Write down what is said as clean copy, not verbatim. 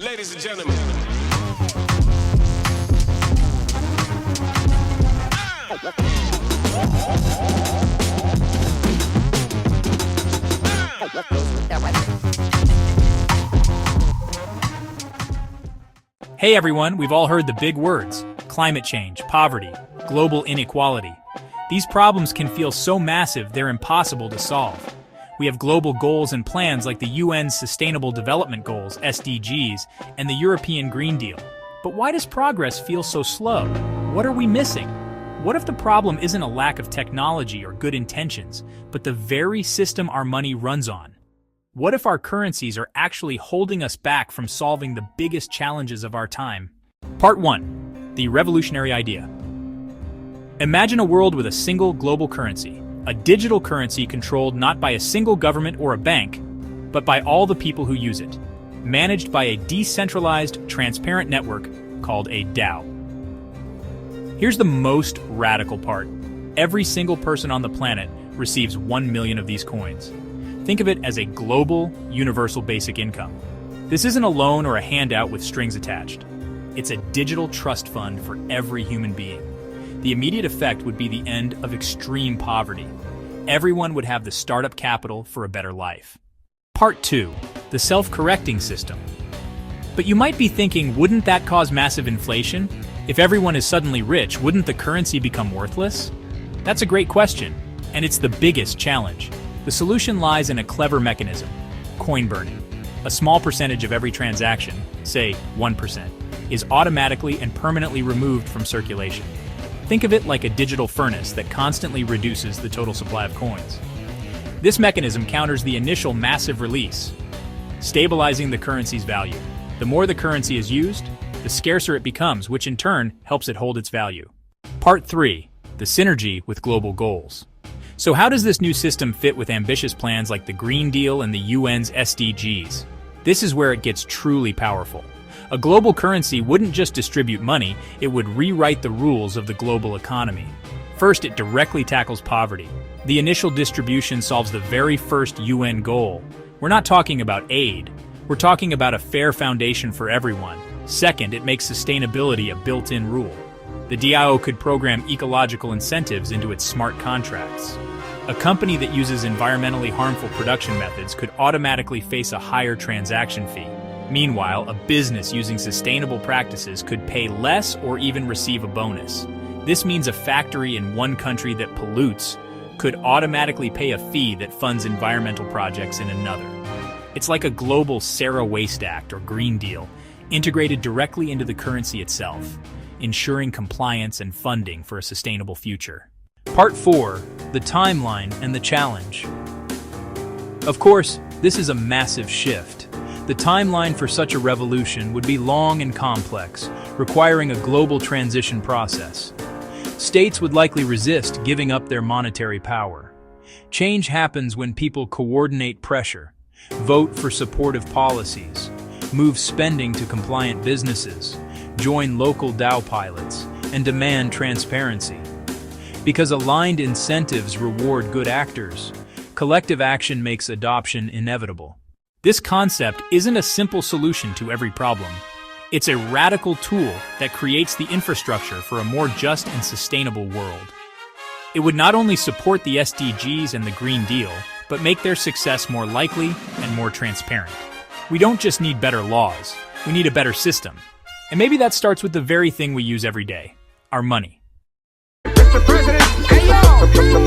ladies and gentlemen. Hey everyone, we've all heard the big words: climate change, poverty, global inequality. These problems can feel so massive they're impossible to solve. We have global goals and plans like the UN's Sustainable Development Goals, SDGs, and the European Green Deal. But why does progress feel so slow? What are we missing? What if the problem isn't a lack of technology or good intentions, but the very system our money runs on? What if our currencies are actually holding us back from solving the biggest challenges of our time? Part 1. The revolutionary idea. Imagine a world with a single global currency, a digital currency controlled not by a single government or a bank, but by all the people who use it, managed by a decentralized, transparent network called a DAO. Here's the most radical part. Every single person on the planet receives 1 million of these coins. Think of it as a global, universal basic income. This isn't a loan or a handout with strings attached. It's a digital trust fund for every human being. The immediate effect would be the end of extreme poverty. Everyone would have the startup capital for a better life. Part 2. The self-correcting system. But you might be thinking, wouldn't that cause massive inflation? If everyone is suddenly rich, wouldn't the currency become worthless? That's a great question, and it's the biggest challenge. The solution lies in a clever mechanism: coin burning. A small percentage of every transaction, say 1%, is automatically and permanently removed from circulation. Think of it like a digital furnace that constantly reduces the total supply of coins. This mechanism counters the initial massive release, stabilizing the currency's value. The more the currency is used, the scarcer it becomes, which in turn helps it hold its value. Part 3. The synergy with global goals. So how does this new system fit with ambitious plans like the Green Deal and the UN's SDGs? This is where it gets truly powerful. A global currency wouldn't just distribute money, it would rewrite the rules of the global economy. First, it directly tackles poverty. The initial distribution solves the very first UN goal. We're not talking about aid. We're talking about a fair foundation for everyone. Second, it makes sustainability a built-in rule. The DAO could program ecological incentives into its smart contracts. A company that uses environmentally harmful production methods could automatically face a higher transaction fee. Meanwhile, a business using sustainable practices could pay less or even receive a bonus. This means a factory in one country that pollutes could automatically pay a fee that funds environmental projects in another. It's like a global Zero Waste Act or Green Deal, integrated directly into the currency itself, ensuring compliance and funding for a sustainable future. Part 4. The timeline and the challenge. Of course, this is a massive shift. The timeline for such a revolution would be long and complex, requiring a global transition process. States would likely resist giving up their monetary power. Change happens when people coordinate pressure, vote for supportive policies, move spending to compliant businesses, join local DAO pilots, and demand transparency. Because aligned incentives reward good actors, collective action makes adoption inevitable. This concept isn't a simple solution to every problem. It's a radical tool that creates the infrastructure for a more just and sustainable world. It would not only support the SDGs and the Green Deal, but make their success more likely and more transparent. We don't just need better laws, we need a better system. And maybe that starts with the very thing we use every day: our money. Mr. President, hey yo!